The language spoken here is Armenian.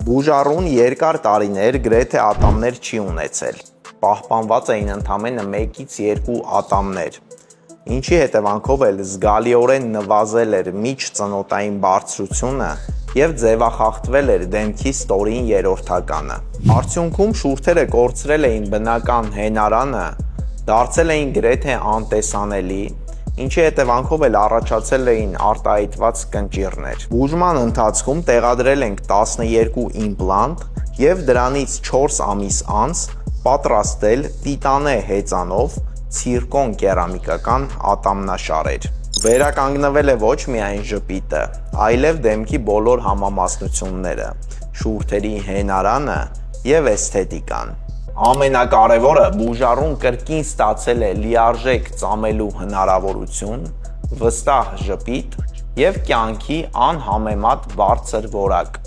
Բուժառուն երկար տարիներ գրեթե ատամներ չի ունեցել, պահպանված էին ընդամենը 1-ից 2 ատամներ, ինչի հետևանքով էլ զգալիորեն նվազել էր միջծնոտային բարձրությունը և ձևախախտվել էր դեմքի ստորին երրորդականը։ Արդյունքում շուրթերը կորցրել էին բնական հենարանը, դարձել էին գրեթե անտեսանելի, ինչի հետևանքով էլ առաջացել էին արտահայտված կնճիռներ։ Բուժման ընթացքում տեղադրել ենք 12 իմպլանտ և դրանից 4 ամիս անց պատրաստել տիտանե հեծանով ցիրկոն կերամիկական ատամնաշարեր։ Վերականգնվել է ոչ միայն ժպիտը, այլև դեմքի բոլոր համամասնությունները, շուրթերի հենարանը և էսթետիկան։ Ամենակարևորը բուժառուն կրկին ստացել է լիարժեք ծամելու հնարավորություն, վստահ ժպիտ և կյանքի անհամեմատ բարձր որակ։